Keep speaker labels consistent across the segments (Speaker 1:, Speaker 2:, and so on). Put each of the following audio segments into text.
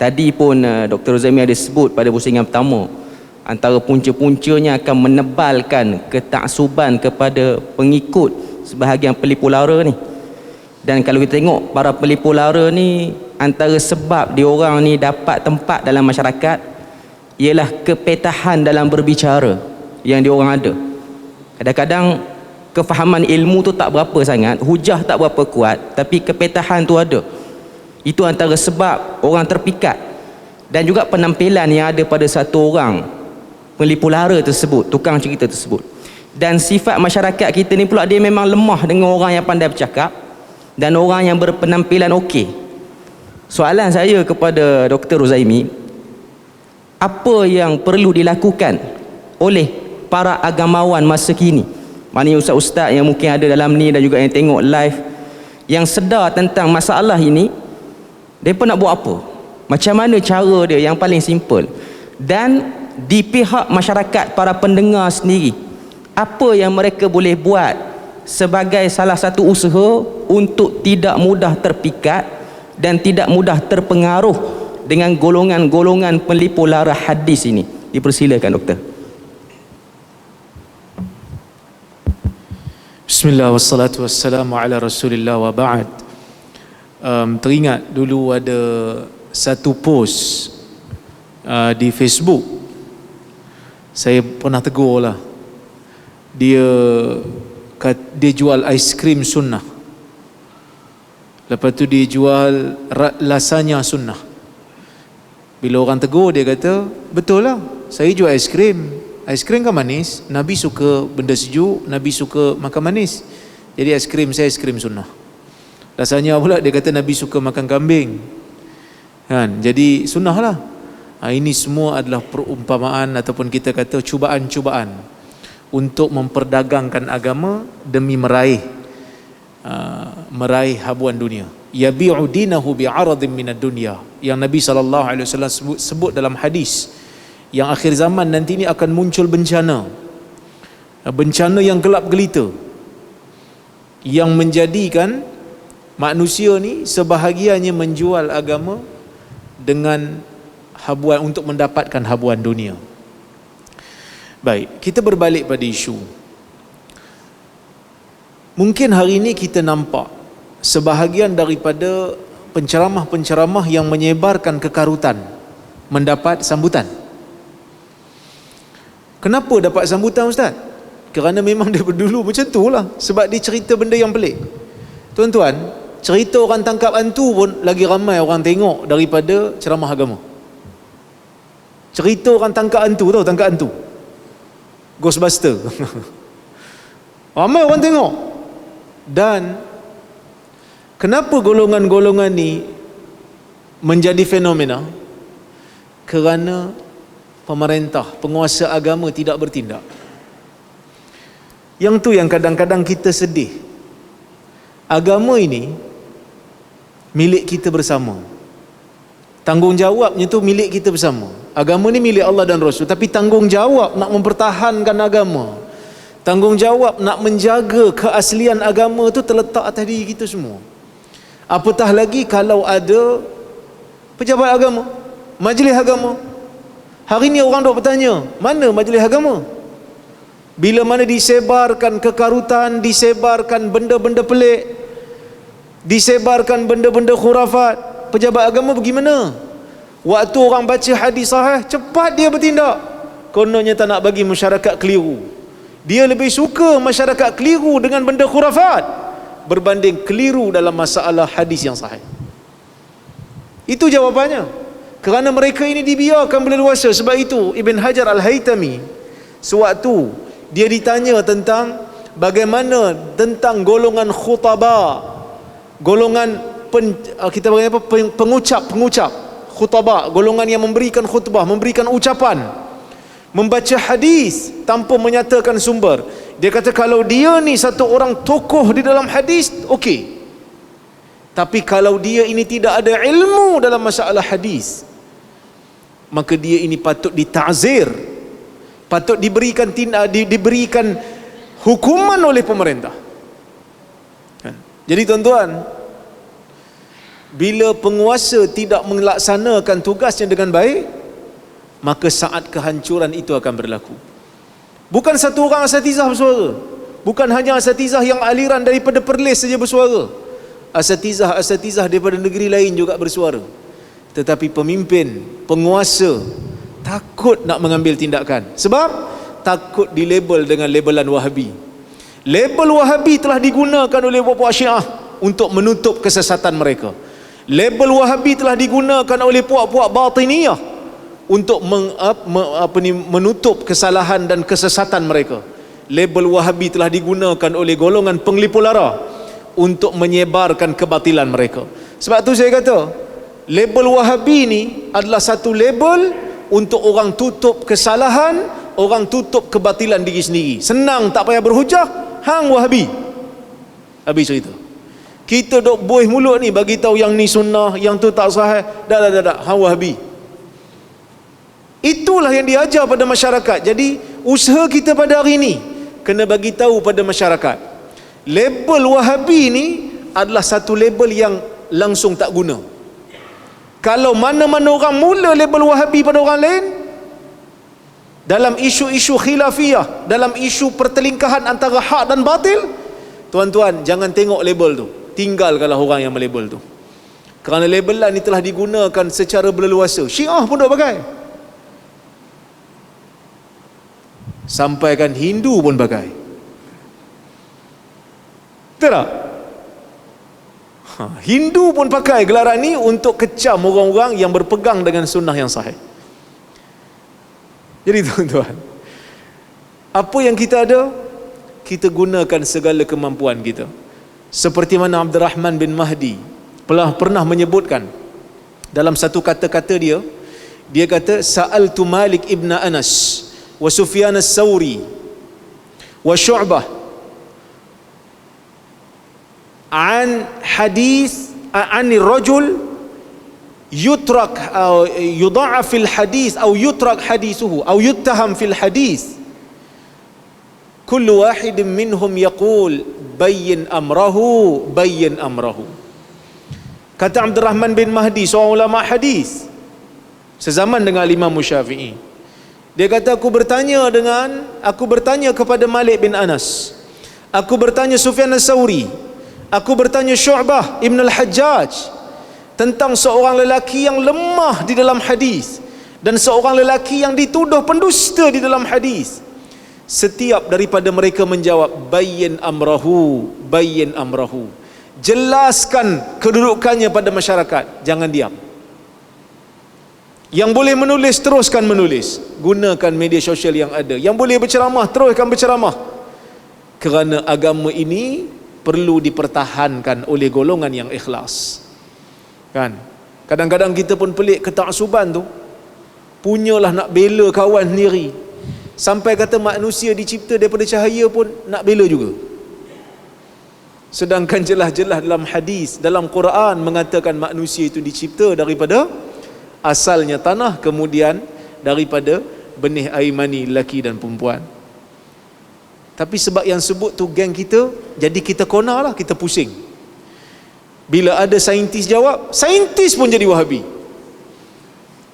Speaker 1: Tadi pun Dr. Rozami ada sebut pada pusingan pertama, antara punca-puncanya akan menebalkan ketaksuban kepada pengikut sebahagian pelipu lara ni. Dan kalau kita tengok para pelipu lara ni, antara sebab diorang ni dapat tempat dalam masyarakat ialah kepetahan dalam berbicara yang diorang ada. Kadang-kadang kefahaman ilmu tu tak berapa sangat, hujah tak berapa kuat, tapi kepetahan tu ada. Itu antara sebab orang terpikat. Dan juga penampilan yang ada pada satu orang pelipu lara tersebut, tukang cerita tersebut. Dan sifat masyarakat kita ni pula, dia memang lemah dengan orang yang pandai bercakap dan orang yang berpenampilan okey. Soalan saya kepada Dr. Rozaimi, apa yang perlu dilakukan oleh para agamawan masa kini, maknanya ustaz-ustaz yang mungkin ada dalam ni dan juga yang tengok live, yang sedar tentang masalah ini, mereka nak buat apa? Macam mana cara dia yang paling simple? Dan di pihak masyarakat, para pendengar sendiri, apa yang mereka boleh buat sebagai salah satu usaha untuk tidak mudah terpikat dan tidak mudah terpengaruh dengan golongan-golongan pelipu lara hadis ini? Dipersilakan doktor.
Speaker 2: Bismillah wassalatu wassalamu ala rasulillah wa ba'd. Teringat dulu ada satu post di Facebook, saya pernah tegur lah. Dia jual aiskrim sunnah, lepas tu dia jual lasanya sunnah. Bila orang tegur, dia kata, betul lah, saya jual aiskrim. Aiskrim kan manis, Nabi suka benda sejuk, Nabi suka makan manis, jadi aiskrim saya aiskrim sunnah. Rasanya pula dia kata Nabi suka makan kambing kan, jadi sunnah lah. Ini semua adalah perumpamaan ataupun kita kata cubaan-cubaan untuk memperdagangkan agama demi meraih habuan dunia. Yabi'u dinahu bi'aradin minad dunya, yang Nabi SAW sebut dalam hadis, yang akhir zaman nanti ini akan muncul bencana yang gelap gelita, yang menjadikan manusia ni sebahagiannya menjual agama dengan habuan, untuk mendapatkan habuan dunia. Baik, kita berbalik pada isu. Mungkin hari ini kita nampak sebahagian daripada penceramah-penceramah yang menyebarkan kekarutan mendapat sambutan. Kenapa dapat sambutan, Ustaz? Kerana memang dia dulu macam tu lah, sebab dia cerita benda yang pelik. Tuan-tuan, cerita orang tangkap hantu pun lagi ramai orang tengok daripada ceramah agama. Cerita orang tangkap hantu, tahu tangkap hantu, Ghostbuster ramai orang tengok. Dan kenapa golongan-golongan ni menjadi fenomena? Kerana pemerintah, penguasa agama tidak bertindak. Yang tu yang kadang-kadang kita sedih. Agama ini milik kita bersama, tanggungjawabnya tu milik kita bersama. Agama ni milik Allah dan Rasul, tapi tanggungjawab nak mempertahankan agama, tanggungjawab nak menjaga keaslian agama tu terletak atas diri kita semua. Apatah lagi kalau ada pejabat agama, majlis agama. Hari ni orang dok bertanya, mana majlis agama? Bila mana disebarkan kekarutan, disebarkan benda-benda pelik, disebarkan benda-benda khurafat, pejabat agama bagaimana? Waktu orang baca hadis sahih, cepat dia bertindak. Kononnya tak nak bagi masyarakat keliru. Dia lebih suka masyarakat keliru dengan benda khurafat berbanding keliru dalam masalah hadis yang sahih. Itu jawapannya. Kerana mereka ini dibiarkan berleluasa. Sebab itu Ibn Hajar Al-Haytami, sewaktu dia ditanya tentang bagaimana tentang golongan khutaba, golongan pengucap khutbah, golongan yang memberikan khutbah, memberikan ucapan, membaca hadis tanpa menyatakan sumber. Dia kata kalau dia ni satu orang tokoh di dalam hadis, okey. Tapi kalau dia ini tidak ada ilmu dalam masalah hadis, maka dia ini patut ditazir, patut diberikan diberikan hukuman oleh pemerintah. Jadi tuan-tuan, Bila penguasa tidak melaksanakan tugasnya dengan baik, maka saat kehancuran itu akan berlaku. Bukan satu orang asatizah bersuara, bukan hanya asatizah yang aliran daripada Perlis saja bersuara, asatizah daripada negeri lain juga bersuara. Tetapi pemimpin, penguasa takut nak mengambil tindakan. Sebab takut dilabel dengan labelan Wahabi. Label Wahabi telah digunakan oleh puak-puak Syiah untuk menutup kesesatan mereka. Label Wahabi telah digunakan oleh puak-puak Batiniyah untuk menutup kesalahan dan kesesatan mereka. Label Wahabi telah digunakan oleh golongan penglipu lara untuk menyebarkan kebatilan mereka. Sebab tu saya kata, label Wahabi ni adalah satu label untuk orang tutup kesalahan, orang tutup kebatilan diri sendiri. Senang, tak payah berhujah, hang Wahabi. Habis cerita. Kita dok buih mulut ni bagi tahu yang ni sunnah, yang tu tak sahih. Dah, hang Wahabi. Itulah yang diajar pada masyarakat. Jadi usaha kita pada hari ini kena bagi tahu pada masyarakat, label Wahabi ni adalah satu label yang langsung tak guna. Kalau mana-mana orang mula label Wahabi pada orang lain dalam isu-isu khilafiyah, dalam isu pertelingkahan antara hak dan batil, tuan-tuan jangan tengok label tu, tinggalkanlah orang yang melabel tu. Kerana labelan ni telah digunakan secara berleluasa. Syiah pun dok pakai, sampaikan Hindu pun pakai. Betul tak? Hindu pun pakai gelaran ni untuk kecam orang-orang yang berpegang dengan sunnah yang sahih. Jadi tuan-tuan, apa yang kita ada, kita gunakan segala kemampuan kita. Seperti mana Abdul Rahman bin Mahdi pernah menyebutkan dalam satu kata-kata dia, dia kata, Sa'altu Malik ibn Anas wa Sufyan as-Sawri wa Syu'bah an hadis an rajul yutrak atau yudha'af fil hadis atau yutrak hadisuhu atau yuttaham fil hadis, kullu wahidin minhum yaqul bayyin amrahu. Kata Abdul Rahman bin Mahdi, seorang ulama hadis sezaman dengan Imam Syafi'i, dia kata, aku bertanya kepada Malik bin Anas, aku bertanya Sufyan as-Sawri, aku bertanya Syu'bah Ibn al-Hajjaj tentang seorang lelaki yang lemah di dalam hadis dan seorang lelaki yang dituduh pendusta di dalam hadis. Setiap daripada mereka menjawab, bayyin amrahu, jelaskan kedudukannya pada masyarakat, jangan diam. Yang boleh menulis, teruskan menulis, gunakan media sosial yang ada. Yang boleh berceramah, teruskan berceramah. Kerana agama ini perlu dipertahankan oleh golongan yang ikhlas. Kan? Kadang-kadang kita pun pelik ketaksuban tu, punyalah nak bela kawan sendiri. Sampai kata manusia dicipta daripada cahaya pun nak bela juga. Sedangkan jelas-jelas dalam hadis, dalam Quran mengatakan manusia itu dicipta daripada asalnya tanah, kemudian daripada benih air mani lelaki dan perempuan. Tapi sebab yang sebut tu geng kita, jadi kita kona lah, kita pusing. Bila ada saintis jawab, saintis pun jadi Wahabi.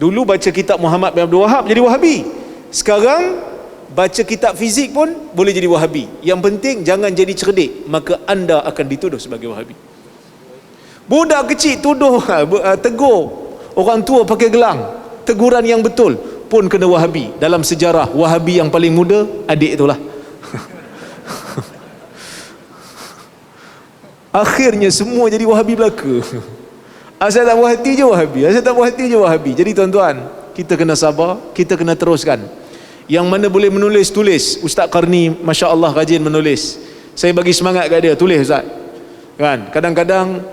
Speaker 2: Dulu baca kitab Muhammad bin Abdul Wahab jadi Wahabi. Sekarang baca kitab fizik pun boleh jadi Wahabi. Yang penting jangan jadi cerdik, maka anda akan dituduh sebagai Wahabi. Budak kecil tuduh, tegur orang tua pakai gelang, teguran yang betul pun kena Wahabi. Dalam sejarah, Wahabi yang paling muda adik itulah. Akhirnya semua jadi Wahabi belaka. Asal tak puas hati je Wahabi. Jadi tuan-tuan, kita kena sabar, kita kena teruskan. Yang mana boleh menulis, tulis. Ustaz Qarni Masya Allah rajin menulis. Saya bagi semangat kat dia, tulis Ustaz. Kan? Kadang-kadang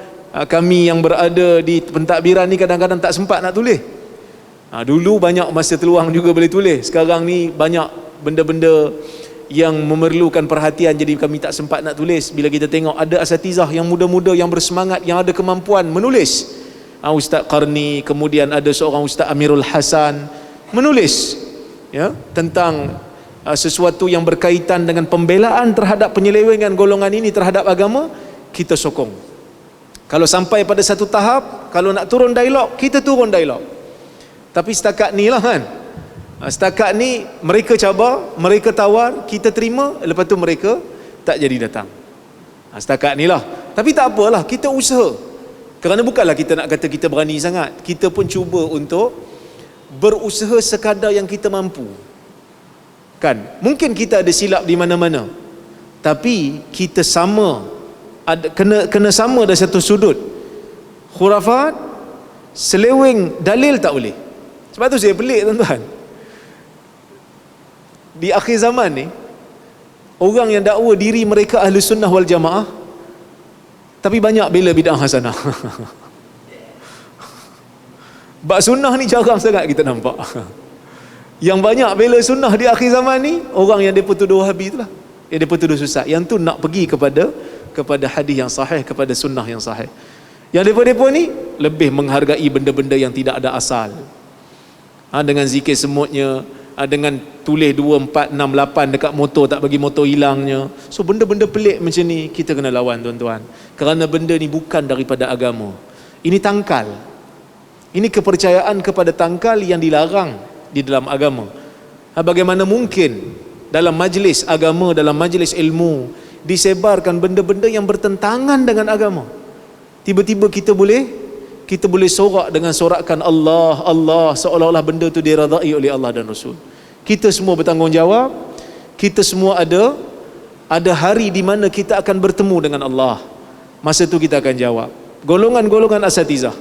Speaker 2: kami yang berada di pentadbiran ni kadang-kadang tak sempat nak tulis. Dulu banyak masa terluang juga boleh tulis. Sekarang ni banyak benda-benda yang memerlukan perhatian, jadi kami tak sempat nak tulis. Bila kita tengok ada asatizah yang muda-muda, yang bersemangat, yang ada kemampuan menulis, Ustaz Qarni, kemudian ada seorang Ustaz Amirul Hasan menulis ya, tentang sesuatu yang berkaitan dengan pembelaan terhadap penyelewengan golongan ini terhadap agama. Kita sokong, Kalau sampai pada satu tahap, kalau nak turun dialog, kita turun dialog. Tapi setakat ni lah kan, setakat ni mereka cabar, mereka tawar, kita terima, lepas tu mereka tak jadi datang. Setakat ni lah. Tapi tak apalah, kita usaha. Kerana bukanlah kita nak kata kita berani sangat, kita pun cuba untuk berusaha sekadar yang kita mampu. Kan, mungkin kita ada silap di mana-mana, tapi kita sama, kena sama dari satu sudut. Khurafat, seleweng dalil tak boleh. Sebab tu saya pelik tuan-tuan, di akhir zaman ni, orang yang dakwa diri mereka ahli sunnah wal jamaah, tapi banyak bela bid'ah hasanah. Bab sunnah ni jarang sangat kita nampak. Yang banyak bela sunnah di akhir zaman ni, orang yang depa tuduh Wahabi itulah, yang depa tuduh sesat. Yang tu nak pergi kepada hadis yang sahih, kepada sunnah yang sahih. Yang depa ni lebih menghargai benda-benda yang tidak ada asal. Dengan zikir semutnya, dengan tulis 2, 4, 6, 8 dekat motor, tak bagi motor hilangnya. So benda-benda pelik macam ni kita kena lawan tuan-tuan. Kerana benda ni bukan daripada agama. Ini tangkal. Ini kepercayaan kepada tangkal yang dilarang di dalam agama. Bagaimana mungkin dalam majlis agama, dalam majlis ilmu, disebarkan benda-benda yang bertentangan dengan agama? Tiba-tiba kita boleh sorak dengan sorakan Allah, Allah, seolah-olah benda tu diradai oleh Allah dan Rasul. Kita semua bertanggungjawab. Kita semua ada hari di mana kita akan bertemu dengan Allah. Masa tu kita akan jawab. Golongan-golongan asatizah,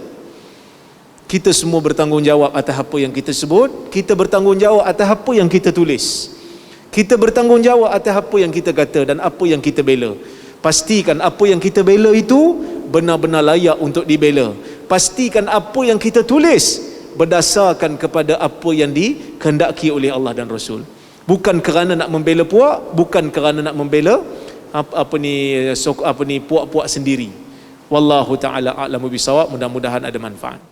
Speaker 2: kita semua bertanggungjawab atas apa yang kita sebut. Kita bertanggungjawab atas apa yang kita tulis. Kita bertanggungjawab atas apa yang kita kata dan apa yang kita bela. Pastikan apa yang kita bela itu benar-benar layak untuk dibela. Pastikan apa yang kita tulis berdasarkan kepada apa yang dikehendaki oleh Allah dan Rasul. Bukan kerana nak membela puak, bukan kerana nak membela puak-puak sendiri. Wallahu taala a'lamu bisawab. Mudah-mudahan ada manfaat.